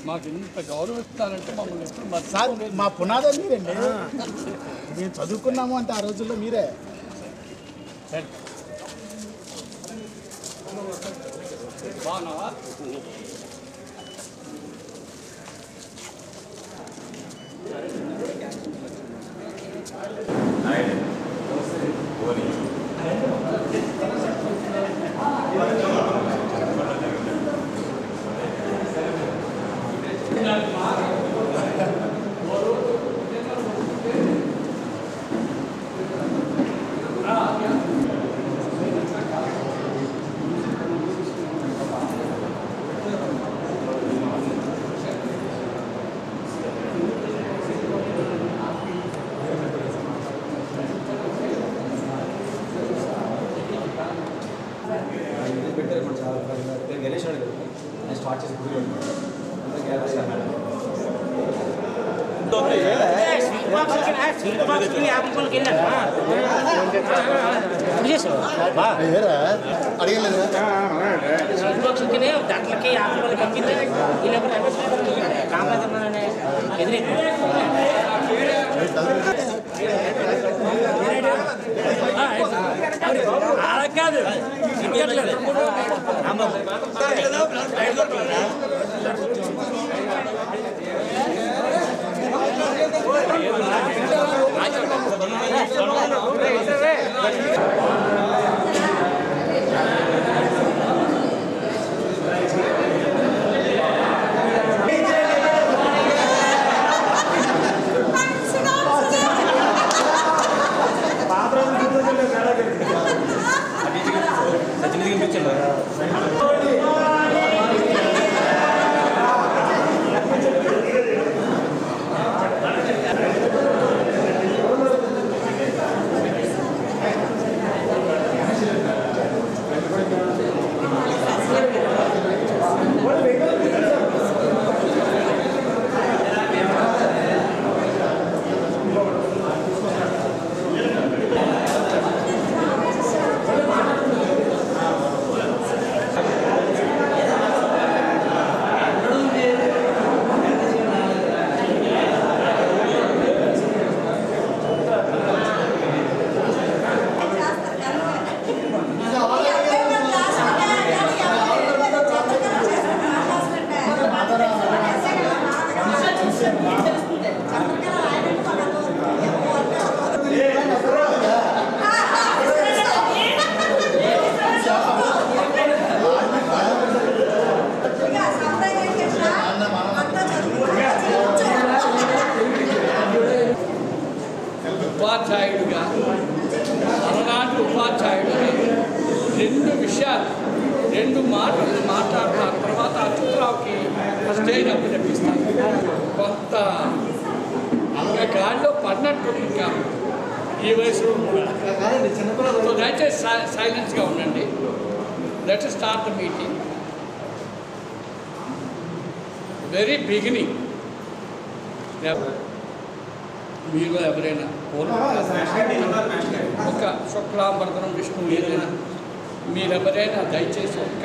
మాకు ఇంత గౌరవిస్తారంటే మమ్మల్ని ఎప్పుడు సార్ మా పునాది మీరండి. మేము చదువుకున్నాము అంటే ఆ రోజుల్లో మీరే. బాగున్నావా? గణేష్ స్టార్ట్ చేసి దాంట్లోకి 50 మంది పంపించి ఎదురే అలా కాదు ఉపాధ్యాయుడిగా అలనాటి ఉపాధ్యాయుడిని 2 విషయాలు 2 మాటలు మాట్లాడతారు. తర్వాత అచ్యుతరావుకి స్టేజ్ అప్పు తెప్పిస్తాను. కొంత గాడిలో పడినట్టు ఇంకా ఈ వయసులో సో దయచేసి సైలెన్స్గా ఉండండి. Let start the meeting. Very beginning మీలో ఎవరైనా ఒక శుక్లాంబరదనం విష్ణు ఏదైనా మీరెవరైనా దయచేసి ఒక్క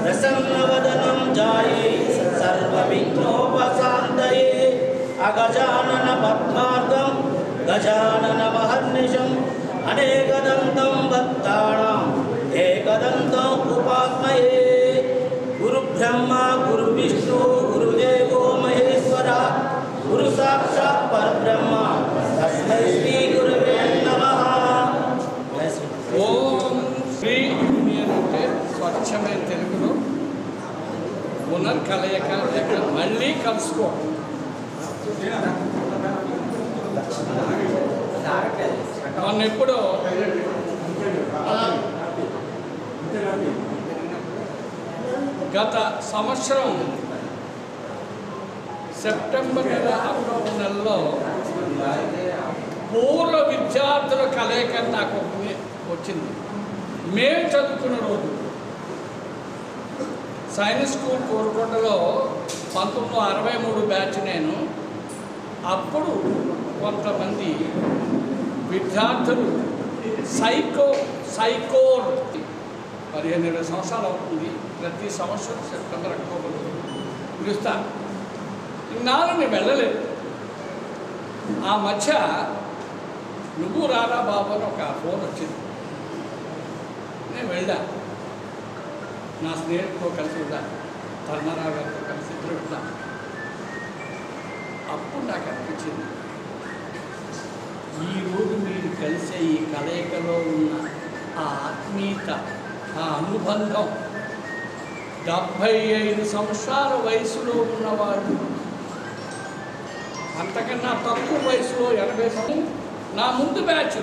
ప్రసన్నవదనం జాయే సర్వవిఘ్నోపశాంతయే అగజానన పద్మార్గం గజానన మహర్నిశం అనేకదంతం భక్తానాం ఏకదంతం ఉపాస్మయే గురు బ్రహ్మ గురు విష్ణు గురుదేవో మహేశ్వర గురు సాక్షాత్ పరబ్రహ్మ తస్మై శ్రీ గురువే నమః. ఓం శ్రీ యూనియన్ అంటే స్వచ్ఛమైన తెలుగులో పునర్కలయిక లేక మళ్ళీ కలుసుకో. మొన్నెప్పుడో గత సంవత్సరం సెప్టెంబర్ నెల అక్టోబర్ నెలలో పూర్వ విద్యార్థుల కలయిక నాకు వచ్చింది. మేము చదువుకున్న రోజు సైన్స్ స్కూల్ కోరుకొండలో 1963 బ్యాచ్ నేను. అప్పుడు కొంతమంది విద్యార్థులు సైకోర్ 15-20 సంవత్సరాలు అవుతుంది. ప్రతి సంవత్సరం సెప్టెంబర్ అక్టోబర్ పిలుస్తాను. ఇన్నాళ్ళు నేను వెళ్ళలేదు. ఆ మధ్య నువ్వు రారా బాబు అని ఒక ఫోన్ వచ్చింది. నేను వెళ్ళాను. నా స్నేహితులతో కలిసి వెళ్ళాను, ధర్మారావు గారితో కలిసి ఇద్దరు వెళ్ళాను. అప్పుడు నాకు అనిపించింది, ఈరోజు మీరు కలిసే ఈ కలయికలో ఉన్న ఆ ఆత్మీయత, ఆ అనుబంధం 75 సంవత్సరాల వయసులో ఉన్నవాడు, అంతకన్నా తక్కువ వయసులో 80 సంవత్సరాలు, నా ముందు బ్యాచ్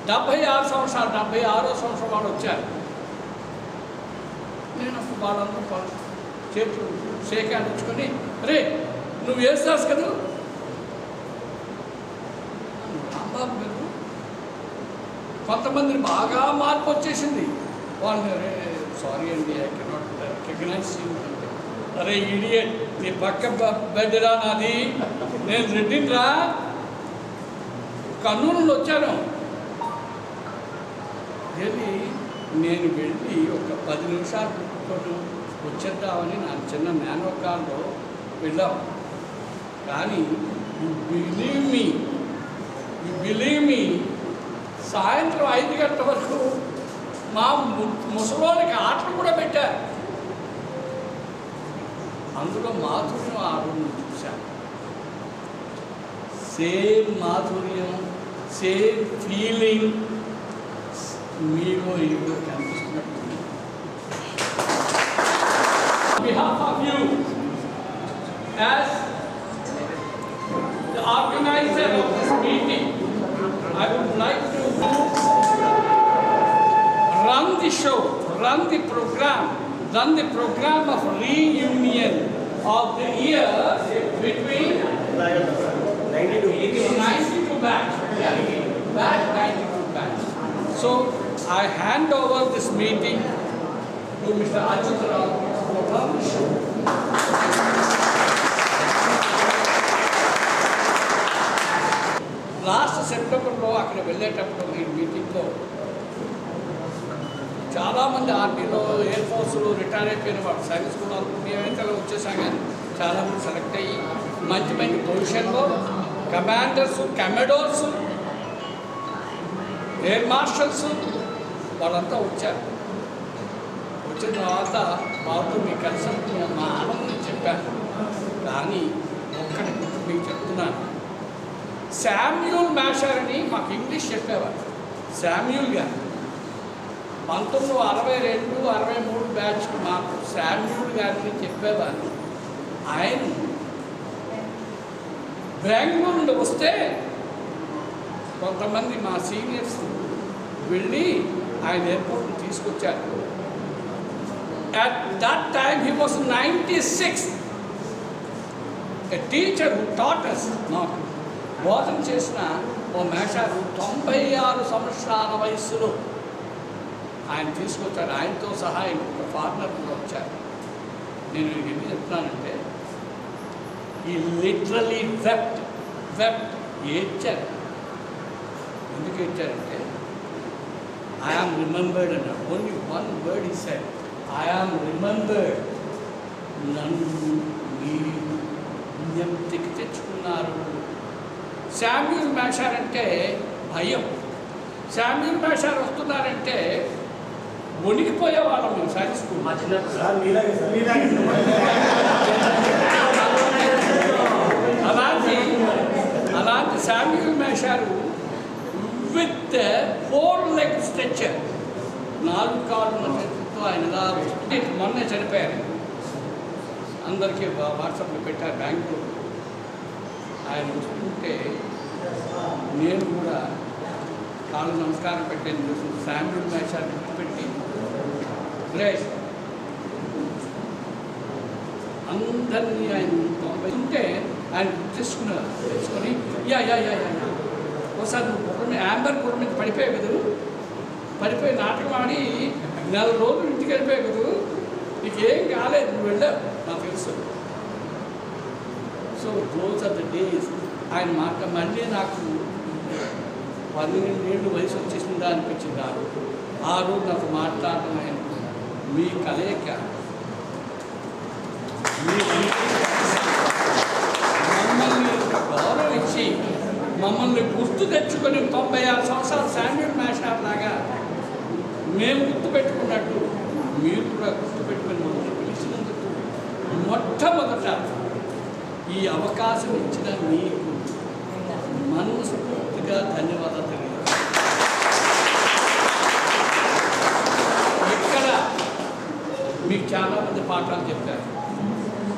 76 సంవత్సరాలు, 76వ సంవత్సరం వాళ్ళు వచ్చారు. నేను అప్పుడు వాళ్ళందరూ చేతులు షేక్ హ్యాండ్ ఇచ్చుకొని, రే నువ్వు వేస్తావు కదా రాంబాబు గారు. కొంతమందిని బాగా మార్పు వచ్చేసింది. వాళ్ళని సారీ అండి, ఐ కెనాట్ రికగ్నైజ్ యూ అంటే, అరే ఇడియట్, నీ పక్క బెడ్రా నాది, నేను రెడ్డిరా, కర్నూలు నుండి వచ్చాను. వెళ్ళి నేను వెళ్ళి ఒక 10 నిమిషాలు పెట్టుకొని వచ్చేద్దామని నా చిన్న నానో కార్లో వెళ్ళాం. కానీ యు బిలీవ్ మీ సాయంత్రం 5 గంటల వరకు మా ముసలోనికి ఆటలు కూడా పెట్టారు. అందులో మాధుర్యం ఆ రోజు చూశాను. సేమ్ మాధుర్యం, సేమ్ ఫీలింగ్ మీలో ఏదో కనిపిస్తున్నట్టు. On behalf of you, as the organizer of this meeting, I would like to run the show, run the program of reunion of the year between 92 batch. Batch 92 batch. So I hand over this meeting to Mr. Ajit Rao for run the show. Last సెప్టెంబర్లో అక్కడ వెళ్ళేటప్పుడు ఈ మీటింగ్లో చాలామంది ఆర్మీలో, air ఫోర్స్లో retire అయిపోయిన వాళ్ళు, science school మేమైతే వచ్చేసాం. కానీ చాలామంది సెలెక్ట్ అయ్యి మంచి మంచి పొజిషన్లో కమాండర్స్, కమాండోర్స్, ఎయిర్ మార్షల్స్ వాళ్ళంతా వచ్చారు. వచ్చిన తర్వాత వాళ్ళతో మీకు కలిసి మా ఆనందం చెప్పాను. కానీ ఒక్కటి మీకు చెప్తున్నాను, శామ్యూల్ మ్యాషర్ అని మాకు ఇంగ్లీష్ చెప్పేవారు. శామ్యూల్ గారు 1962, 63 బ్యాచ్ మాకు శామ్యూల్ గారిని చెప్పేవారు. ఆయన బెంగళూరు నుండి వస్తే కొంతమంది మా సీనియర్స్ వెళ్ళి ఆయన ఎయిర్పోర్ట్ని తీసుకొచ్చారు. At that time he was 96. A teacher who taught us, నాకు బోధన చేసిన ఓ మేషారు 96 సంవత్సరాల వయస్సులో ఆయన తీసుకొచ్చారు. ఆయనతో సహా ఇంకొక ఫారినర్ కూడా వచ్చారు. నేను ఎందుకు చెప్తున్నానంటే, ఈ లిటరలీ వెప్ట్ ఏడ్చారు. ఎందుకు ఏడ్చారంటే, I am remembered అన్న ఓన్లీ వన్ వర్డ్ ఈ సెడ్, I am remembered. నన్ను మీరు జ్ఞప్తికి తెచ్చుకున్నారు. శామ్యూల్ మ్యాషర్ అంటే భయం. శామ్యూల్ మ్యాషర్ వస్తున్నారంటే వణికిపోయే వాళ్ళం మేము సైన్స్ స్కూల్. అలాంటి Samuel masher with 4 leg stretcher, 4 కాళ్ళ చేతితో ఆయన మొన్నే చనిపోయారు. అందరికీ వాట్సాప్లో పెట్టారు బెంగళూరు. ఆయన చూస్తుంటే నేను కూడా కాళ్ళు నమస్కారం పెట్టాను. చూసి శామ్యూల్ మ్యాషర్ పెట్టి ప్లేస్ అందరినీ ఆయన ఉంటే ఆయన తెచ్చుకొని యా ఒకసారి నువ్వు కుర్ర మీద యాంబర్ కుర్ర మీద పడిపోయావు కదా, పడిపోయి నాటకం ఆడి 4 రోజులు ఇంటికి వెళ్ళిపోయావు కదా, నీకేం కాలేదు, నువ్వు వెళ్ళావు నాకు తెలుసు. So those are the days ఆయన మాట మళ్ళీ నాకు 12 ఏళ్ళు వయసు వచ్చేసిందా అనిపించింది ఆ రోజు నాకు మాట్లాడటం ఆయన మీ కలయిక మమ్మల్ని గౌరవించి మమ్మల్ని గుర్తు తెచ్చుకొని 96 సంవత్సరాల శాండ్విచ్ మ్యాషర్ లాగా మేము గుర్తుపెట్టుకున్నట్టు మీరు కూడా గుర్తుపెట్టుకుని మమ్మల్ని పిలిచినందుకు మొట్టమొదట ఈ అవకాశం ఇచ్చిన మీకు మనస్ఫూర్తిగా ధన్యవాదాలు తెలియజేస్తాను. ఇక్కడ మీకు చాలామంది పాఠాలు చెప్పారు.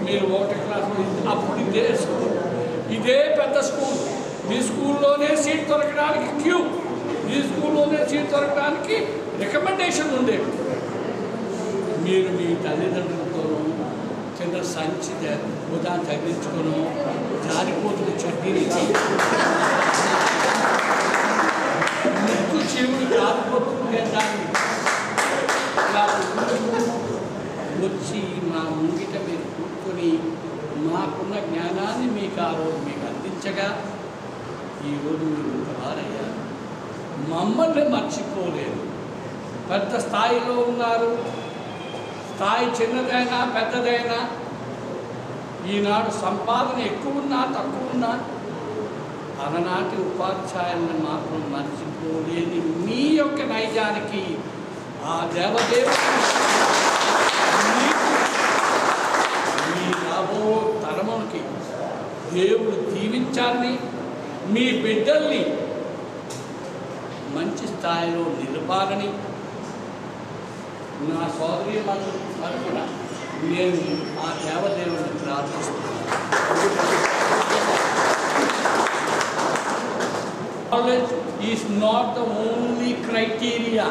మీరు 1వ క్లాస్ అప్పుడు ఇదే స్కూల్, ఇదే పెద్ద స్కూల్, ఈ స్కూల్లోనే సీట్ దొరకడానికి క్యూ, ఈ స్కూల్లోనే సీట్ దొరకడానికి రికమెండేషన్ ఉండేవి. మీరు మీ తల్లిదండ్రులతోనూ చిన్న సంచి ఉదాహరణ తగిలించుకొని జారిపోతున్న చట్నీనిచ్చి ముక్కు చెవుడు కాలిపోతుంటే దాన్ని వచ్చి మా ముంగిట మీరు కూర్చొని మాకున్న జ్ఞానాన్ని మీకు ఆ రోజు మీకు అందించగా ఈరోజు మీరు ఇంతవారయ్యారు. మమ్మల్ని మర్చిపోలేదు. పెద్ద స్థాయిలో ఉన్నారు. స్థాయి చిన్నదైనా పెద్దదైనా ఈనాడు సంపాదన ఎక్కువ ఉన్నా తక్కువ ఉన్నా అలనాటి ఉపాధ్యాయులను మాత్రం మర్చిపోలేని మీ యొక్క నైజానికి ఆ దేవదేవుడు మీ రాబో తరమునికి దేవుడు దీవించాలని, మీ బిడ్డల్ని మంచి స్థాయిలో నిలపాలని నా సోదరి తరఫున నేను ఆ దేవదేవుని ప్రార్థిస్తున్నాను. Knowledge is not the only criteria.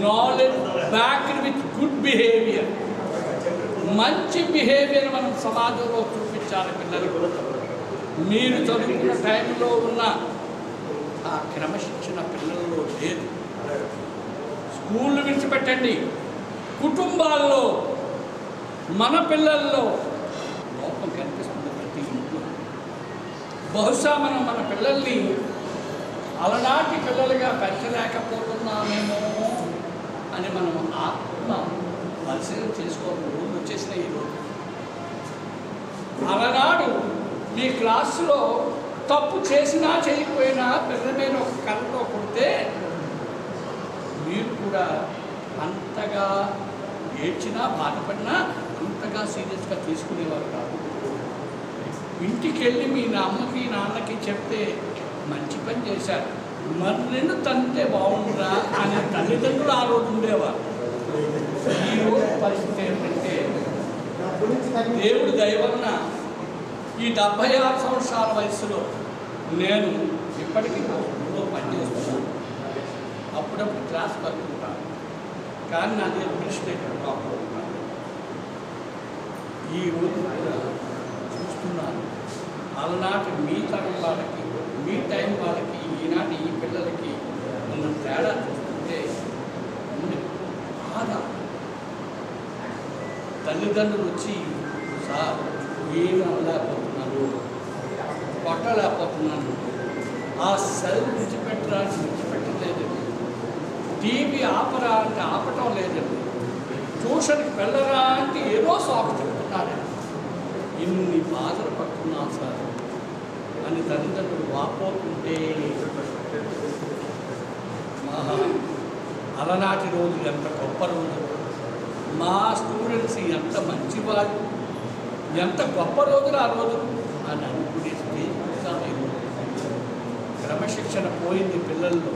Knowledge backed with good behavior. మంచి బిహేవియర్ మనం సమాజంలో చూపించాలి పిల్లలకు. మీరు చదువుకున్న టైంలో ఉన్న ఆ క్రమశిక్షణ పిల్లల్లో లేదు. స్కూళ్ళు విడిచిపెట్టండి, కుటుంబాల్లో మన పిల్లల్లో లోపం కనిపిస్తుంది ప్రతి ఇంట్లో. బహుశా మనం మన పిల్లల్ని అలనాటి పిల్లలుగా పెంచలేకపోతున్నామేమో అని మనం ఆత్మ పరిశీలన చేసుకోవాలి. రోజు వచ్చేసిన ఈరోజు అలనాడు మీ క్లాసులో తప్పు చేసినా చేయకపోయినా పిల్లల మీద ఒక కర్రతో కొడితే మీరు కూడా అంతగా ఏడ్చినా బాధపడినా అంతగా సీరియస్గా తీసుకునేవారు కాదు. ఇంటికి వెళ్ళి మీ అమ్మకి నాన్నకి చెప్తే మంచి పని చేశారు, మరిన్ని తంతే బాగుండరా అనే తల్లిదండ్రులు ఆ రోజు ఉండేవారు. ఈరోజు పరిస్థితి ఏంటంటే దేవుడి దయ వలన ఈ 76 సంవత్సరాల వయసులో నేను ఇప్పటికీ స్కూల్లో పనిచేస్తున్నాను. అప్పుడప్పుడు క్లాస్ పడుతుంటాను, కానీ నాది అడ్మినిస్ట్రేటివ్ ప్రాబ్లం ఉంటాను. ఈరోజు కూడా చూస్తున్నాను అలనాటి మీ తరం వాళ్ళకి, మీ టైం వాళ్ళకి, ఈనాటి ఈ పిల్లలకి ఉన్న తేడా చూస్తుంటే బాధ. తల్లిదండ్రులు వచ్చి సార్ ఏమి అనలేకపోతున్నాను, కొట్టలేకపోతున్నాను, ఆ సెల్ విడిచిపెట్టలేదండి, టీవీ ఆపరా అంటే ఆపటం లేదండి, ట్యూషన్కి వెళ్ళరా అంటే ఏదో సాకు చెప్తున్నాడండి, ఇన్ని బాధలు పడుతున్నాను సార్ అని తల్లిదండ్రులు వాపోతుంటే అలనాటి రోజులు ఎంత గొప్ప రోజులు, మా స్టూడెంట్స్ ఎంత మంచివారు, ఎంత గొప్ప రోజులు ఆ రోజులు అని అనుకునే స్టేజ్ క్రమశిక్షణ పోయింది పిల్లల్లో.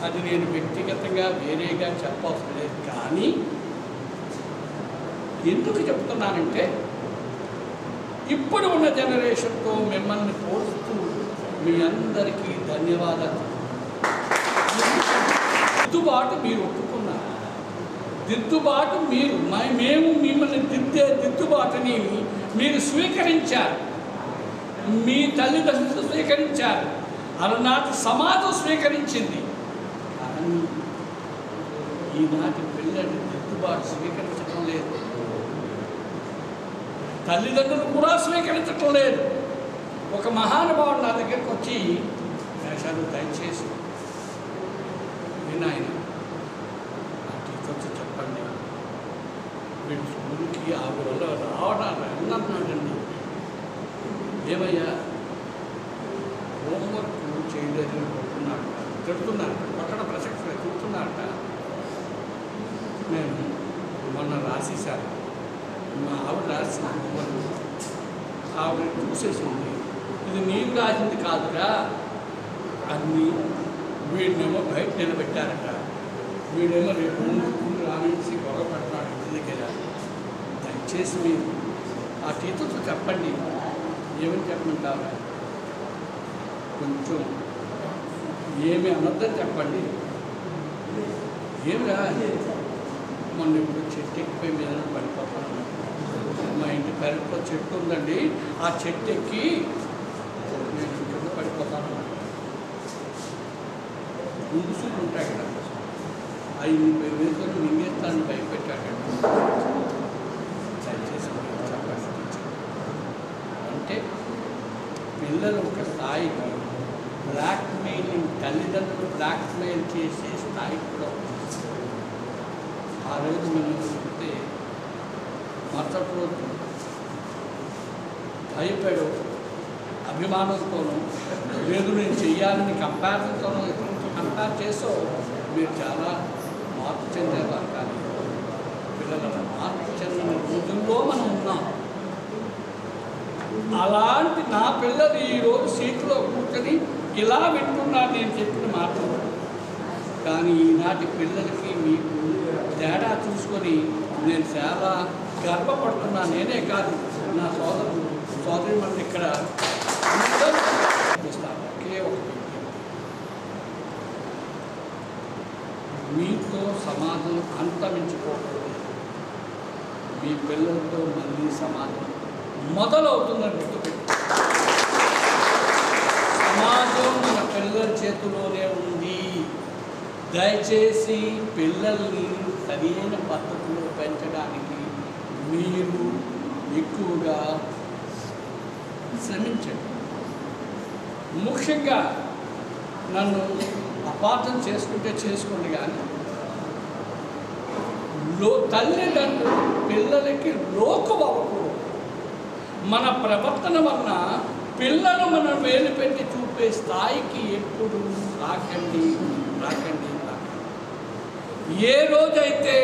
అది నేను వ్యక్తిగతంగా వేరేగా చెప్పవలసిన లేదు. కానీ ఎందుకు చెప్తున్నానంటే ఇప్పుడు ఉన్న జనరేషన్తో మిమ్మల్ని పోల్చుతూ మీ అందరికీ ధన్యవాదాలు. దిద్దుబాటు మీరు ఒప్పుకున్నారు, దిద్దుబాటు మేము మిమ్మల్ని దిద్దుబాటుని మీరు స్వీకరించారు, మీ తల్లిదండ్రులు స్వీకరించారు, అలనాటి సమాజం స్వీకరించింది. కానీ ఈనాటి పిల్లలు దిద్దుబాటు స్వీకరించడం లేదు. తల్లిదండ్రులు కూడా స్వీకరించటం లేదు. ఒక మహానుభావుడు నా దగ్గరికి వచ్చి, వేషాలు దయచేసి వినాయన ఆ టీచర్స్ చెప్పండి, వీడు స్కూల్కి ఆ వల్ల రావడానికి అన్నాడండి. ఏమయ్యా హోంవర్క్ చేయలేదని తిడుతున్నారట, పక్కన ప్రసక్తిగా తిడుతున్నారట. నేను మొన్న రాసేసాను, మా ఆవిడ రాసిన హోంవర్క్ ఆవిడ చూసేసింది. ఇది నీవు రాసింది కాదురా, అన్నీ వీడినేమో బయట నిలబెట్టారట, వీడేమో రేపు ముందు రామించి గొడవ పడుతున్నాడు ఇంటి దగ్గర. దయచేసి మీరు ఆ టీచర్తో చెప్పండి. ఏమని చెప్పమంటారా? కొంచెం ఏమి అనొద్దని చెప్పండి. ఏమిరా, మొన్న ఇప్పుడు చెట్టు ఎక్కిపోయి మీద పడిపోతాను. మా ఇంటి పెరట్లో చెట్టు ఉందండి, ఆ చెట్టు ఎక్కి నేను కింద పడిపోతాను. ముందుసూలు ఉంటాయి కదా, అవి వేసుకొని మింగేస్తాను భయపెట్టాడు. దయచేసి చెప్పండి. అంటే పిల్లలు ఒక స్థాయికి బ్లాక్మెయిలింగ్, తల్లిదండ్రులు బ్లాక్మెయిల్ చేసే స్థాయికి కూడా వస్తుంది. ఆ రోజు మనం చూస్తే మరుసటి రోజు భయపడు అభిమానంతోనూ, లేదు నేను చెయ్యాలని కంపారిజన్తోనూ ఇతరులతో కంపేర్ చేసో మీరు చాలా మార్పు చెందేవారు. కానీ పిల్లల మార్పు చెందిన రోజుల్లో మనం ఉన్నాం. అలాంటి నా పిల్లలు ఈరోజు సీట్లో కూర్చొని ఇలా వింటున్నారు నేను చెప్పిన మాటలు. కానీ ఈనాటి పిల్లలకి మీకు తేడా చూసుకొని నేను చాలా గర్వపడుతున్నా. నేనే కాదు, నా సోదరి మన ఇక్కడ ఒకే ఒకటి, మీతో సమాజం అంతమించుకోకూడదు. మీ పిల్లలతో మళ్ళీ సమాజం మొదలవుతుందని గుర్తుపెట్టి, సమాజం మన పిల్లల చేతిలోనే ఉంది. దయచేసి పిల్లల్ని సరైన పద్ధతిలో పెంచడానికి మీరు ఎక్కువగా శ్రమించండి. ముఖ్యంగా నన్ను అపార్థం చేసుకుంటే చేసుకోండి, కానీ తల్లిదండ్రులు పిల్లలకి లోకు అవ్వకూడదు. మన ప్రవర్తన వలన పిల్లలు మనం వేలు పెట్టి చూపే స్థాయికి ఎప్పుడు రాకండి. ఏ రోజైతే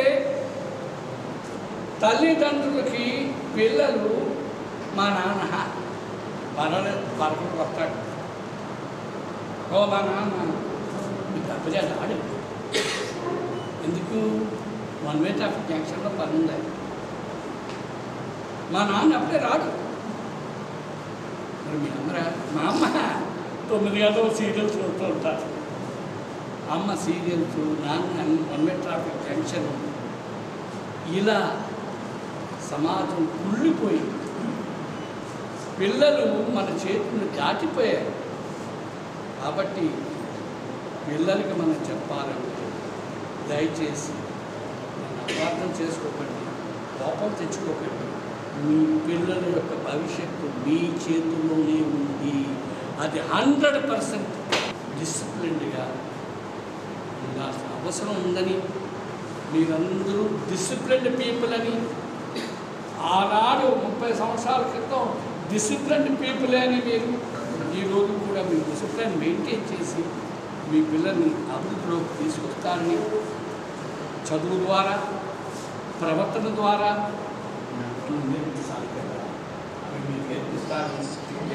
తల్లిదండ్రులకి పిల్లలు మా నాన్న పరగలు వస్తాడు, ఓ మా నాన్న దెబ్బజాడు ఆడు, ఎందుకు 1 way ట్రాఫిక్ జంక్షన్లో పని ఉంది, మా నాన్న అప్పుడే రాడు. మరి మీ అందరూ, మా అమ్మ 9 గంటలు సీరియల్స్ చూస్తూ ఉంటారు. అమ్మ సీరియల్స్, నాన్న 1 way ట్రాఫిక్ జంక్షన్. ఇలా సమాజం కుళ్ళిపోయి పిల్లలు మన చేతులు దాటిపోయారు. కాబట్టి పిల్లలకి మనం చెప్పాలంటే దయచేసి అపార్థం చేసుకోకండి, కోపం తెచ్చుకోకండి. మీ పిల్లల యొక్క భవిష్యత్తు మీ చేతుల్లోనే ఉంది. అది 100% డిసిప్లిన్డ్గా ఉండాల్సిన అవసరం ఉందని, మీరందరూ డిసిప్లిన్డ్ పీపుల్ అని, ఆనాడు 30 సంవత్సరాల క్రితం డిసిప్లిన్డ్ పీపులే అని మీరు ఈరోజు కూడా మీ డిసిప్లిన్ మెయింటైన్ చేసి మీ పిల్లల్ని అభివృద్ధిలోకి తీసుకొస్తారని చదువు ద్వారా, ప్రవర్తన ద్వారా నేర్పిస్తాను కదా. అవి మీరు నేర్పిస్తాను.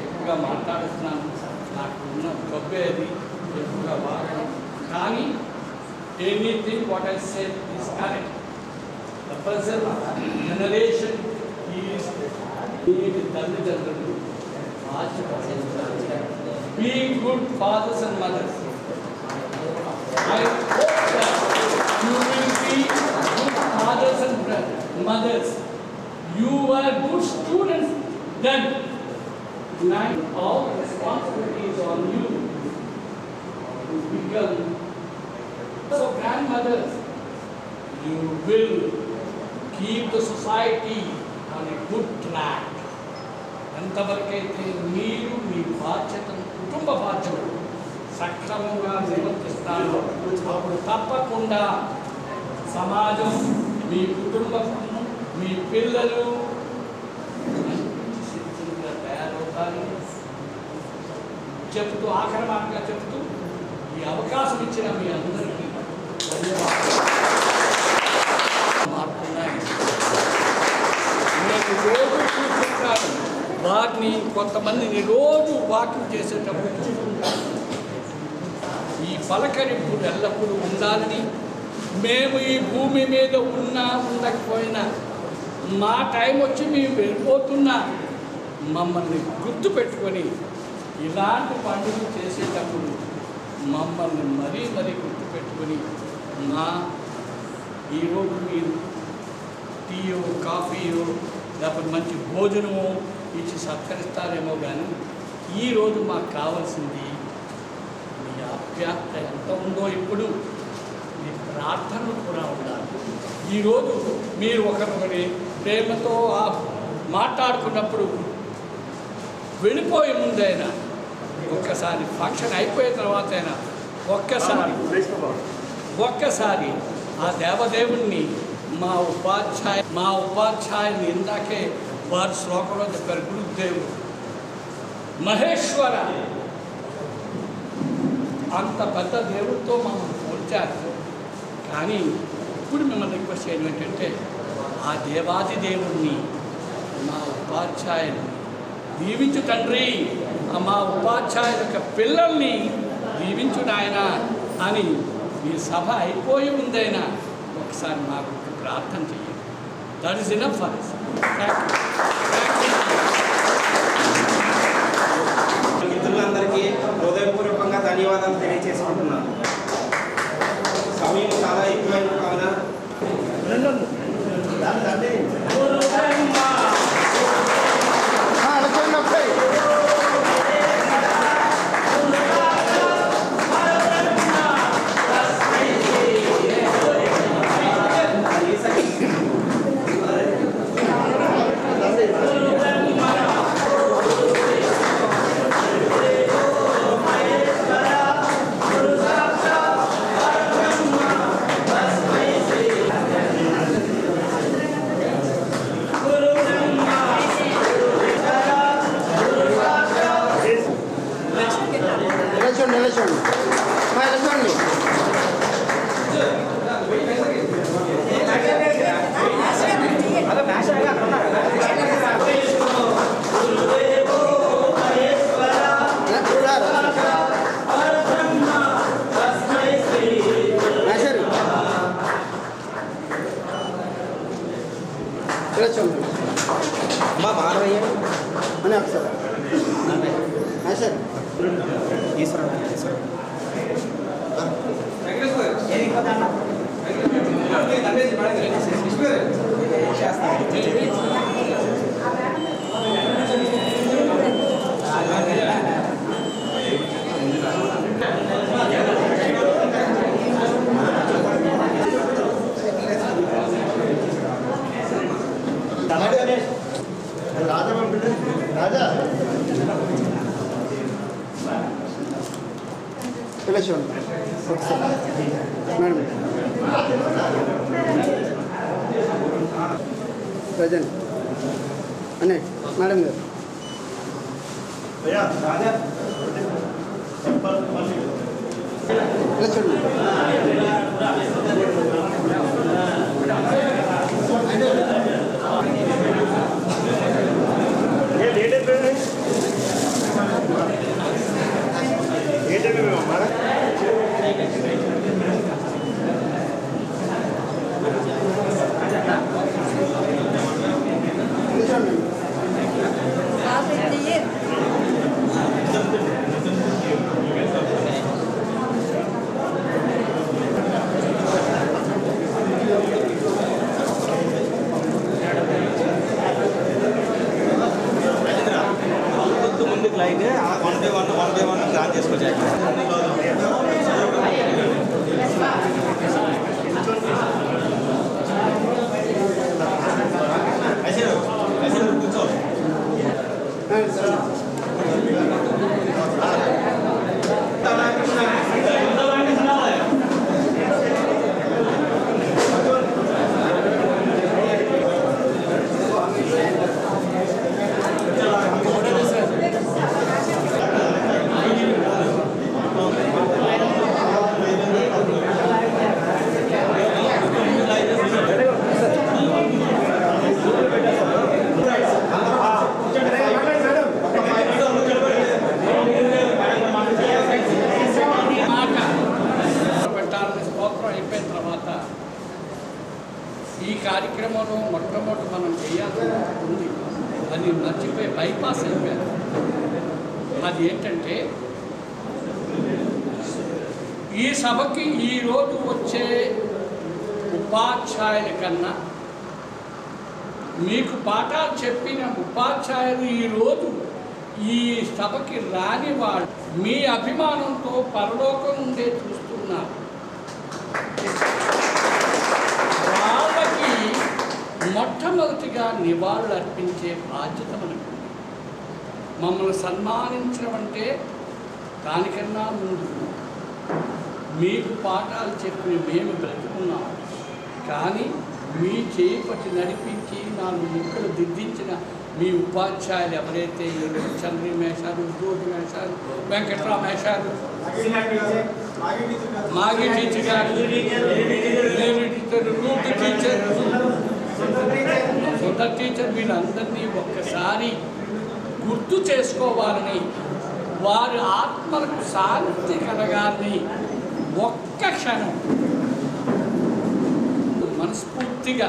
ఎక్కువగా మాట్లాడుతున్నాను, నాకు ఉన్న గొప్పేది ఎక్కువగా వాడడం. కానీ anything what I said is correct. The present generation is తల్లిదండ్రులు be good fathers and mothers. I hope that you will be good fathers and mothers. You are good students then. Now all the responsibility is on you to become so grandmothers. You will keep the society on a good track. ఎంతవరకైతే మీరు మీ బాధ్యతను కుటుంబ బాధ్యతలు సక్రమంగా నిర్వర్తిస్తారో అప్పుడు తప్పకుండా సమాజం, మీ కుటుంబం, మీ పిల్లలు మంచి శక్తులుగా తయారవుతారు. చెప్తూ ఆఖరి మాటగా చెప్తూ ఈ అవకాశం ఇచ్చిన మీ అందరికీ ధన్యవాదాలు. మారుతున్నాయి. నేను రోజు చూస్తుంటాను వారిని, కొంతమందిని రోజు వాకింగ్ చేసేటప్పుడు చూస్తుంటాను. ఈ పలకరింపు ఎల్లప్పుడూ ఉండాలని, మేము ఈ భూమి మీద ఉన్నా ఉండకపోయినా మా టైం వచ్చి మేము వెళ్ళిపోతున్నా మమ్మల్ని గుర్తుపెట్టుకొని ఇలాంటి పండుగలు చేసేటప్పుడు మమ్మల్ని మరీ గుర్తుపెట్టుకొని మా ఈరోజు మీరు టీయో కాఫీయో లేకపోతే మంచి భోజనమో ఇచ్చి సత్కరిస్తారేమో కానీ ఈరోజు మాకు కావాల్సింది మీ ఆప్యాయత ఎంత ఉందో ఇప్పుడు మీ ప్రార్థనలు కూడా ఉండాలి. ఈరోజు మీరు ఒకరిని ప్రేమతో మాట్లాడుకున్నప్పుడు వెళ్ళిపోయే ముందైనా ఒక్కసారి ఫంక్షన్ అయిపోయిన తర్వాత అయినా ఒక్కసారి ఆ దేవదేవుణ్ణి మా ఉపాధ్యాయుని ఇందాకే వారి శ్లోకంలో చెప్పారు, గురుదేవుడు మహేశ్వర అంత పెద్ద దేవుడితో మమ్మల్ని పోల్చారు. కానీ ఇప్పుడు మిమ్మల్ని రిక్వెస్ట్ చేయడం ఏంటంటే ఆ దేవాది దేవుణ్ణి మా ఉపాధ్యాయుని దీవించు తండ్రి, మా ఉపాధ్యాయుల యొక్క పిల్లల్ని దీవించు నాయన అని ఈ సభ అయిపోయి ఉందైనా ఒకసారి మాకు ప్రార్థన చేయండి. That is enough for us. మిత్రులందరికీ హృదయపూర్వకంగా ధన్యవాదాలు తెలియజేసుకుంటున్నాను. సమయం చాలా ఎక్కువైన కావున మా మారయ్య అని ఒకసారి సార్ రాజా పిల్లచూడండి మేడం ప్రజెంట్ అనే మేడం గారు పిల్లచూడండి కార్యక్రమంలో మొట్టమొదటి మనం చేయాల్సి ఉంది. అది మర్చిపోయి బైపాస్ అయిపోయారు. అది ఏంటంటే ఈ సభకి ఈరోజు వచ్చే ఉపాధ్యాయుల కన్నా మీకు పాఠాలు చెప్పిన ఉపాధ్యాయులు ఈరోజు ఈ సభకి రాని వాళ్ళు మీ అభిమానంతో పరలోకం నుండే చూస్తున్నారు. వాళ్ళకి మొట్టమొదటిగా నివాళులు అర్పించే బాధ్యత మనకు. మమ్మల్ని సన్మానించడం అంటే దానికన్నా ముందు మీకు పాఠాలు చెప్పి మేము బ్రతుకున్నాం. కానీ మీ చేయి పట్టి నడిపించి 4 ముక్కలు దిద్దించిన మీ ఉపాధ్యాయులు ఎవరైతే చంద్రి మేషారు, జ్యోతి మేషారు, వెంకట్రావు మేషారు, మాగి టీచర్ గారు, రూట్ టీచర్, సుందర్ టీచర్, వీళ్ళందరినీ ఒక్కసారి గుర్తు చేసుకోవాలని, వారి ఆత్మలకు శాంతి కలగాలని ఒక్క క్షణం మనస్ఫూర్తిగా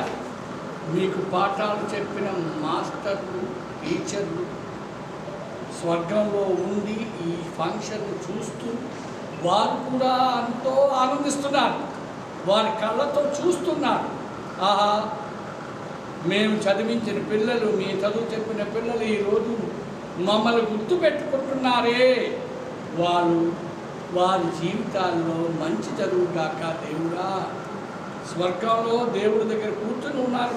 మీకు పాఠాలు చెప్పిన మాస్టర్లు, టీచర్లు స్వర్గంలో ఉండి ఈ ఫంక్షన్ చూస్తూ వారు కూడా ఎంతో ఆనందిస్తున్నారు. వారి కళ్ళతో చూస్తున్నారు. ఆహా, మేము చదివించిన పిల్లలు, మీ చదువు చెప్పిన పిల్లలు ఈరోజు మమ్మల్ని గుర్తుపెట్టుకుంటున్నారే. వారి జీవితాల్లో మంచి జరుగుగాక దేవుడా. స్వర్గంలో దేవుడి దగ్గర కూర్చొని ఉన్నారు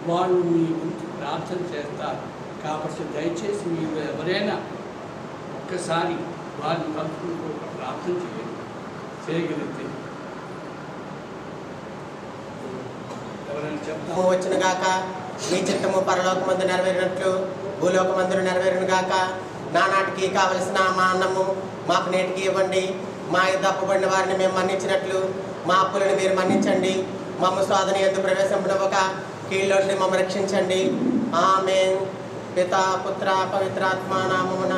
వాళ్ళు మీ గురించి ప్రార్థన చేస్తారు. కాబట్టి దయచేసి మీరు ఎవరైనా ఒక్కసారి వారిని కలుపుకుంటూ ప్రార్థన చేయగలిగితే ఎవరైనా చెప్తాము. వచ్చిన గాక నీ చిత్తము పరలోకమందు నెరవేరినట్లు భూలోకమందు నెరవేరును గాక. నానాటికి కావలసిన మా అన్నము మాకు నేటికి ఇవ్వండి. మా తప్పుబడిన వారిని మేము మన్నించినట్లు మా అప్పులను మీరు మన్నించండి. మమ్మ శోధన యందు ప్రవేశింపనివ్వక కీళ్ళ నుండి మమ్మ రక్షించండి. ఆమేన్. పితా పుత్ర పవిత్రాత్మ నామమున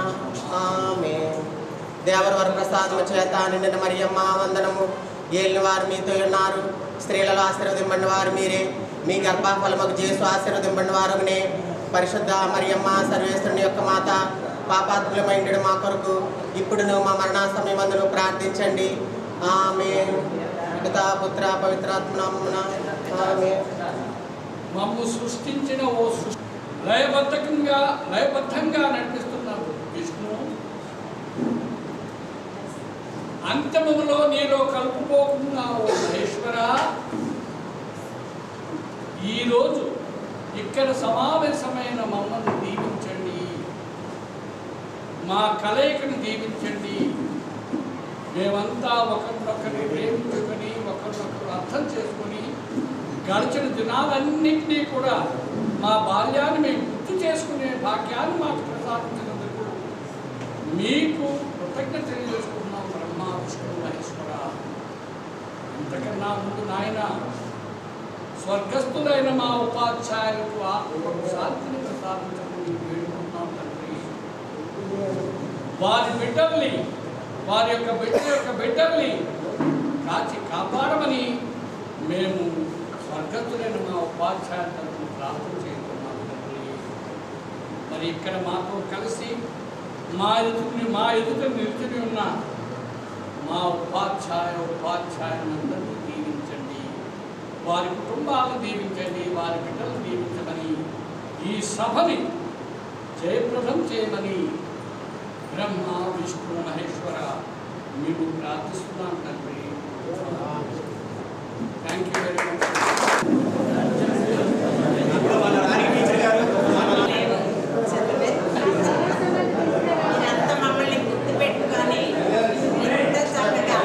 ఆమేన్. దేవరి వర ప్రసాదము చేత నిండిన మరియమ్మ వందనము. ఏలిన వారు మీతో ఉన్నారు. స్త్రీలలో ఆశీర్వదింపండి వారు మీరే. మీ గర్భఫలముకు చేసు ఆశీర్వదింపండి వారునే. పరిశుద్ధ మరియమ్మ సర్వేశ్వరుని యొక్క మాత, పాపాత్ములమైండు మా కొరకు ఇప్పుడును మా మరణ సమయమందును ప్రార్థించండి. ఆమేన్. పితా పుత్ర పవిత్రాత్మ నామమున ఆమేన్. మమ్ము సృష్టించిన ఓ లయబద్ధంగా నడిపిస్తున్నాము విష్ణు. అంతములో నీలో కలుపుకోకుండా ఓ మహేశ్వర, ఈరోజు ఇక్కడ సమావేశమైన మమ్మల్ని దీవించండి. మా కలయికను దీవించండి. మేమంతా ఒకరినొకరిని ప్రేమించుకొని ఒకరినొకరు అర్థం చేసుకొని గడిచిన దినాలన్నింటినీ కూడా మా బాల్యాన్ని మేము గుర్తు చేసుకునే భాగ్యాన్ని మాకు ప్రసాదించినందుకు మీకు కృతజ్ఞత తెలియజేసుకుంటున్నాం బ్రహ్మ విష్ణు మహేశ్వర. ఇంతకన్నా ముందు నాయన స్వర్గస్థులైన మా ఉపాధ్యాయులకు ఆత్మకు శాంతిని ప్రసాదించమని వేడుకుంటున్నాం తండ్రి. వారి బిడ్డల్ని, వారి యొక్క బిడ్డల్ని కాచి కాపాడమని మేము స్వర్గస్థులైన మా ఉపాధ్యాయులను ప్రార్థన చేస్తున్నాం తండ్రి. మరి ఇక్కడ మాతో కలిసి మా ఎదుట నిలిచి ఉన్న మా ఉపాధ్యాయులందరినీ దీవించండి. వారి కుటుంబాలను దీవించండి. వారి బిడ్డలను దీవించమని, ఈ సభని జయప్రదం చేయమని బ్రహ్మ విష్ణు మహేశ్వర మీకు ప్రార్థిస్తున్నాం తండ్రి. Thank you very much. మమ్మల్ని గుర్తుపెట్టుకొని ఎంత చక్కగా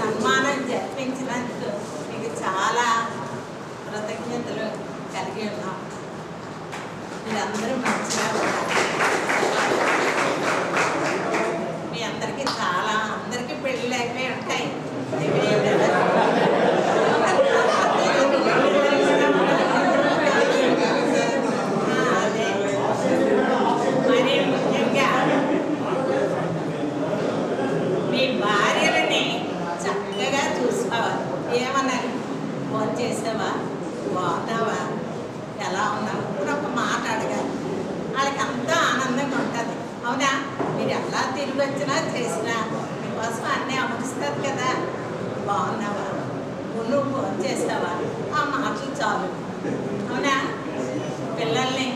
సన్మానం జరిపించినందుకు మీకు చాలా కృతజ్ఞతలు కలిగి ఉన్నాం. మీరందరూ మంచిగా ఉన్నారు. మీ అందరికీ అందరికీ పెళ్ళిళ్ళు అయిపోయి ఉంటాయి. మరి ముఖ్యంగా మీ భార్యలని చక్కగా చూసుకోవాలి. ఏమన్నారు? ఫోన్ చేసేవా? బాగున్నావా, ఎలా ఉన్నావు ఇప్పుడు ఒక మాట అడగాలి. వాళ్ళకి అంతా ఆనందంగా ఉంటుంది. అవునా, మీరు ఎలా తిరిగి వచ్చినా చేసినా మీకోసం అన్నీ అమరుస్తారు కదా. బాగున్నావా, నువ్వు ఫోన్ చేస్తావా, ఆ మాటలు చాలు. అవునా, పిల్లల్ని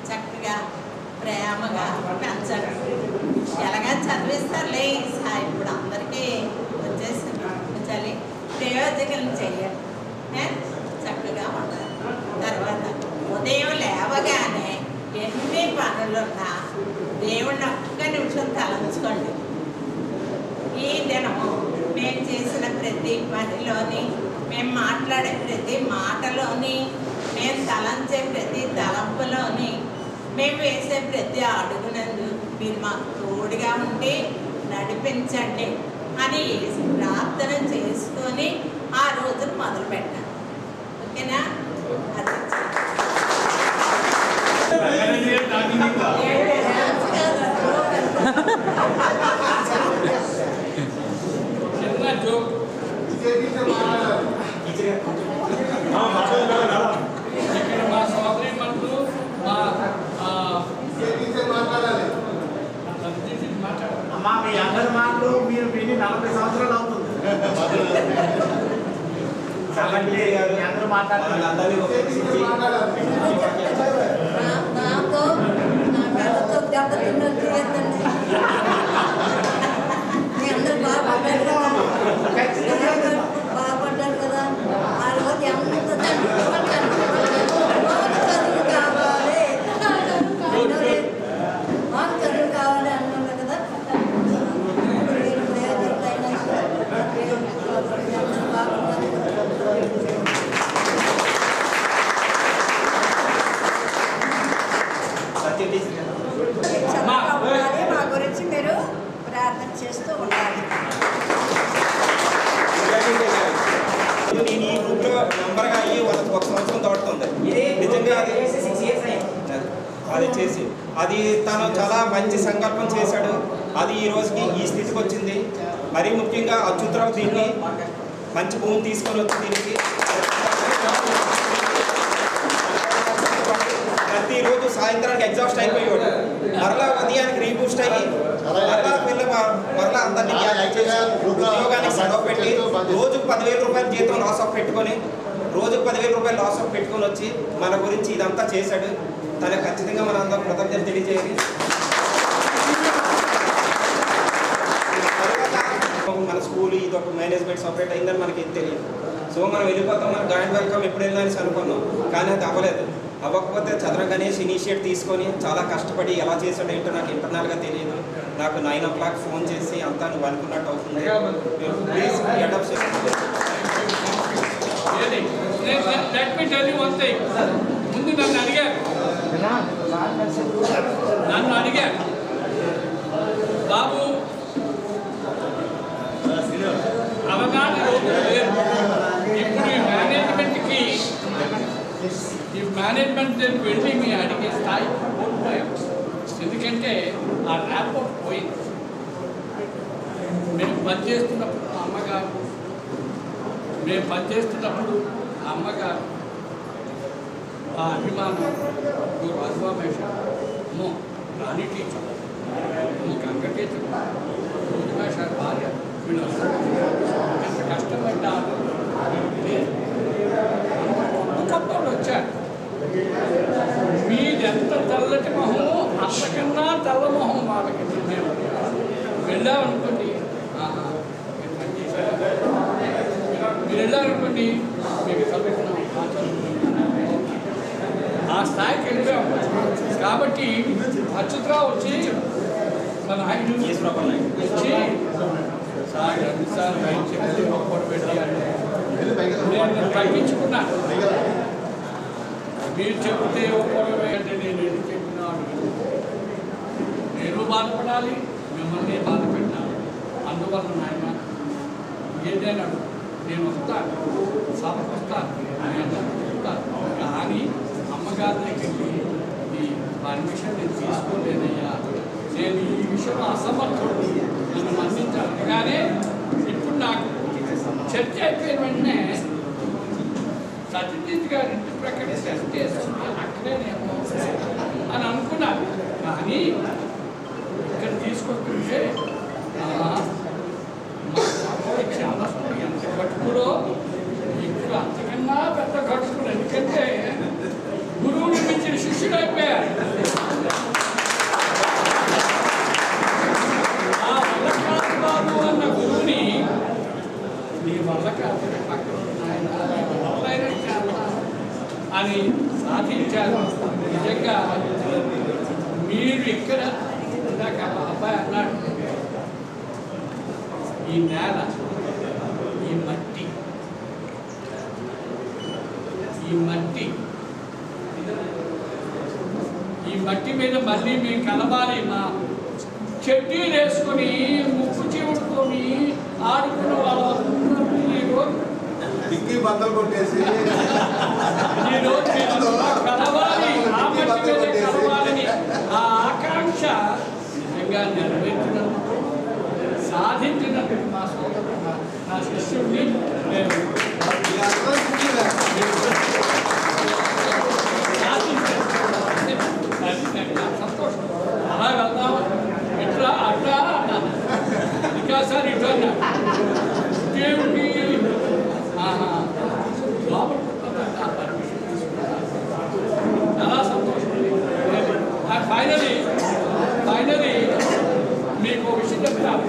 చక్కగా ప్రేమగా పెంచండి. ఎలాగా చదివిస్తారులే ఇప్పుడు అందరికీ వచ్చేసింది. చలి ప్రయోజనం చెయ్యాలి, చక్కగా ఉండాలి. తర్వాత ఉదయం లేవగానే ఎన్ని పనులున్నా దేవుడిని ఒక్క నిమిషం తలంచుకోండి. ఈ దినము మేము చేసిన ప్రతి పనిలోని, మేము మాట్లాడే ప్రతి మాటలోని, మేము తలంచే ప్రతి తలంపులోని, మేము వేసే ప్రతి అడుగునందు మీరు మాకు తోడుగా ఉండి నడిపించండి అని ప్రార్థన చేసుకొని ఆ రోజును మొదలు పెట్టాలి. ఓకేనా? అది చిన్న జోక్. ఇక్కడ మా సోదరి మంత్రులు అమ్మా మీ అందరి మాటలు మీరు విని 40 సంవత్సరాలు అవుతుంది. కాబట్టి మీ అందరూ మాట్లాడాలి. నాకు నా కళ్ళతో దెబ్బతిన్నట్టు చేద్దండి. మీ అందరూ బాగుపడ్డారు కదా, బాగుపడ్డారు కదా. ఆ రోజు ఎంత చదువు కావాలి, మాకు చదువు కావాలి అన్నారు కదా. మా గురించి మీరు ప్రార్థన చేస్తూ ఉండాలి. నేను ఈ గ్రూప్లో మెంబర్గా అయ్యి 1 సంవత్సరం దాటుతుంది. నిజంగా అది చేసి అది తను చాలా మంచి సంకల్పం చేశాడు. అది ఈ రోజుకి ఈ స్థితికి వచ్చింది. మరీ ముఖ్యంగా అచ్యుతరావు దీన్ని మంచి భూమి తీసుకొని వచ్చి దీనికి ప్రతిరోజు సాయంత్రానికి ఎగ్జాస్ట్ అయిపోయాడు. మరలా ఉదయానికి రీబూస్ట్ అయ్యి మరలా అందరినీ ఉద్యోగానికి సెలవు పెట్టి రోజుకు 10,000 రూపాయలు జీతం లాస్ ఆఫ్ పెట్టుకొని వచ్చి మన గురించి ఇదంతా చేశాడు. తనకు ఖచ్చితంగా మన అందరం కృతజ్ఞతలు తెలియజేయాలి. మన స్కూల్ ఇది ఒక మేనేజ్మెంట్ సపరేట్ అయిందని మనకి తెలియదు. సో మనం వెళ్ళిపోతాం, మన జాయింట్ వెల్కమ్ ఎప్పుడు వెళ్ళాలని అనుకున్నాం, కానీ అది అవ్వలేదు. అవ్వకపోతే చంద్ర గణేష్ ఇనిషియేట్ తీసుకొని చాలా కష్టపడి ఎలా చేశాడో ఏంటో నాకు ఇంటర్నల్గా తెలియదు. నాకు 9 o'clock ఫోన్ చేసి అంతా నువ్వు అనుకున్నట్టు అవుతుంది, ప్లీజ్ అడాప్ట్ చేసుకోండి. Let me tell you one thing. ముందు నన్ను అడిగారు బాబు, అవగాహన ఇప్పుడు ఈ మేనేజ్మెంట్ దగ్గరికి వెళ్ళి మీ అడిగే స్థాయి కోల్పోయాం. ఎందుకంటే ఆ ర్యాపోర్ట్ పోయింది. మేము పనిచేస్తున్నప్పుడు అమ్మగారు ఆ అభిమానం అభిమాషమో రాణి టీచర్, గంగ టీచర్, రోజుమేష భార్య, వీళ్ళు ఎంత కష్టపడ్డారు. కొత్త వచ్చారు. మీదెంత తెల్లటి మొహము అంతకన్నా తెల్ల మొహం వాళ్ళకి. మేము వెళ్ళామనుకోండి, మీరు వెళ్ళారనుకోండి, మీకు చదువుకున్నాం ఆ స్థాయికి వెళ్ళాం. కాబట్టి అచ్యుతరావు వచ్చి మన ఆయన వచ్చి సార్ చెప్పి ఒక్కటి పెట్టి నేను తగ్గించుకున్నాను. మీరు చెప్తే ఒక్కడే అంటే నేను ఎందుకు చెప్పినాను? నేను బాధపడాలి, మిమ్మల్ని బాధ పెట్టాలి. అందువల్ల నాయన ఏదైనా నేను వస్తాను, సభకు వస్తాను, చెప్తాను. కానీ అమ్మగారి దగ్గరికి ఈ పర్మిషన్ నేను తీసుకోలేదయ్యా, నేను ఈ విషయంలో అసమర్థుడు, నన్ను మన్నించాలి. కానీ ఇప్పుడు నాకు చర్చ అయిపోయిన వెంటనే సత్యజిత్ గారి ఇంటి ప్రక్కన సెట్ వేసుకుని అక్కడే నేను అని అనుకున్నాను. కానీ ఇక్కడ తీసుకొస్తుంటే చాలా ఎంత కట్టుకుడో ఇప్పుడు అంతకన్నా పెద్ద కట్టుకుడు. ఎందుకంటే గురువుని మించిన శిష్యుడు అయిపోయారు. ఆ వల్లకాదు బాబు అన్న గురువుని నీ వల్ల కాదు పక్కన అని సాధించారు. నిజంగా మీరు ఇక్కడ ఇందాక అబ్బాయి అన్నాడు, ఈ నేల, ఈ మట్టి, ఈ మట్టి మీద మళ్ళీ మేము కలవాలి. మా చెట్టీలు వేసుకొని ముక్కు చివుడుకొని ఆడుకున్న వాళ్ళ డిక్కీ బద్దలు కొట్టేసి కలవాలి, ఆ మట్టి మీద కలవాలని ఆ ఆకాంక్ష నిజంగా నెరవేర్చినందుకు, సాధించినందుకు మా సోదరుడు నా శిష్యుడిని నేను సంతోషం. అలా వెళ్దాం, ఇట్లా అట్లా ఇంకా సార్ ఇట్లా దేవుడికి చాలా సంతోషం. ఫైనలీ మీకు విషయం చెప్తాను.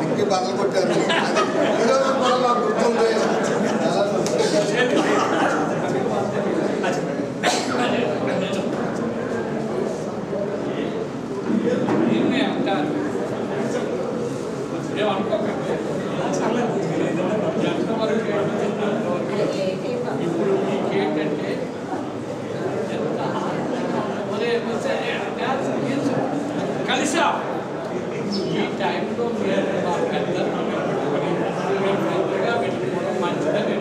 డిక్కీ బద్దలు కొట్టారు. ఈరోజు కూడా మాకు గుర్తుంది. దీన్నే అంటారు, మేము అనుకోకండి ఎంతవరకు ఇప్పుడు మీకేంటంటే ఎంత కలిసా ఈ టైంలో మీరు మా పెద్దగా పెట్టుకోవడం మంచిదని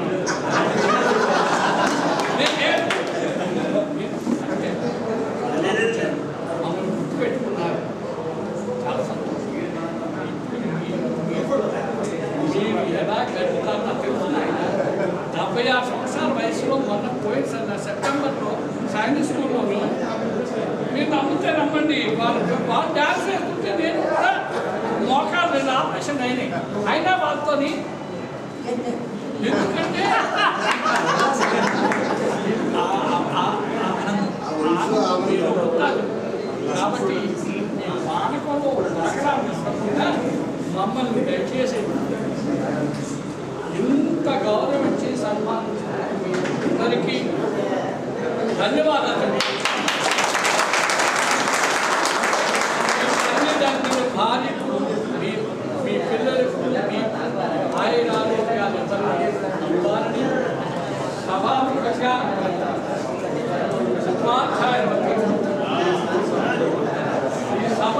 మమ్మల్ని గుర్తుపెట్టుకున్నారు. చాలా సంతోషం. మీరు ఎలా గడుపుతారో నాకు తెలుసు. 76 సంవత్సరాల వయసులో మొన్న పోయిన సెప్టెంబర్లో సైన్స్ స్కూల్లోని మీరు నమ్మితే నమ్మండి, వాళ్ళు డ్యాన్స్ వేస్తుంటే నేను కూడా మోకాలు మీద ఆపరేషన్ అయినాయి. అయినా వాళ్ళతో ఎందుకంటే మీరు ఉంటారు కాబట్టి మానకంలో కాకుండా మమ్మల్ని దయచేసి ఇంత గౌరవించి సన్మానించారు. మీ అందరికీ ధన్యవాదాలు. తల్లిదండ్రులు, భార్యకు, మీ పిల్లలకు, మీ ఆయురారోగ్యాలు ఇవ్వాలని సభాముఖంగా సభ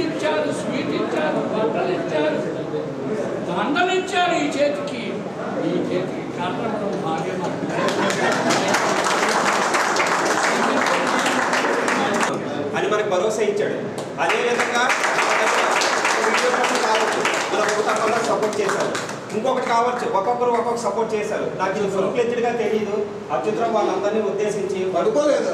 ఇచ్చారు, స్వీట్ ఇచ్చారు, బట్టలు ఇచ్చారు, దండలు ఇచ్చారు. ఈ చేతికి కారణం భాగ్యం. అని మనకు భరోసా ఇచ్చాడు. అదేవిధంగా కావచ్చు, మన కుటుంబంలో సపోర్ట్ చేశారు. ఇంకొకటి కావచ్చు, ఒక్కొక్కరు ఒక్కొక్క సపోర్ట్ చేశారు. నాకు ఇది ఫుల్ ఫ్లెడ్జ్డ్గా తెలియదు. అచ్యుతరావు వాళ్ళందరినీ ఉద్దేశించి పడుకోలేదు.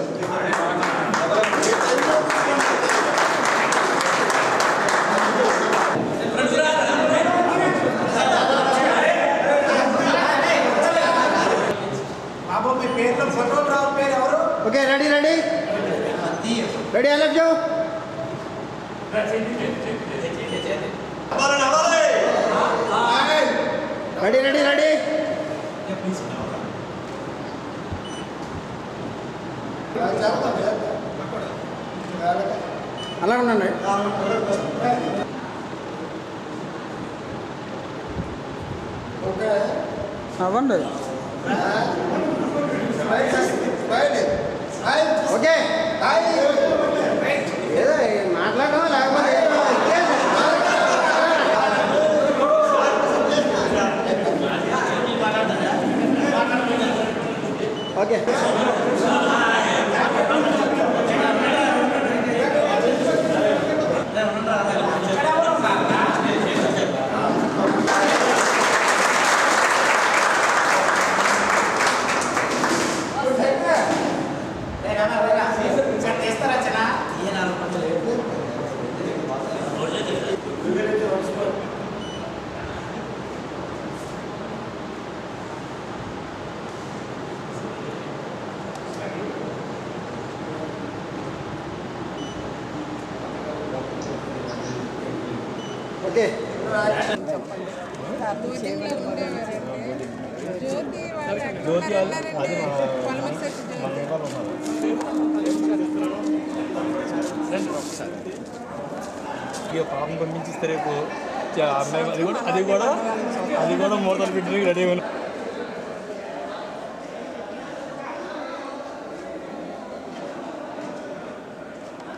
బాబు మీ పేర్లో ఫోటోగ్రాఫ్ పేరు ఎవరు? ఓకే రెడీ రెడీ రెడీ అలెఫ్ జో రెడీ రెడీ రెడీ అలా ఉండండి. ఓకే అవ్వండి. ఓకే ఏదో మాట్లాడడం లేకపోతే ఓకే ఓకే పాపం పంపించిస్తే రేపు అది కూడా మూడతలు పెట్టడానికి రెడీ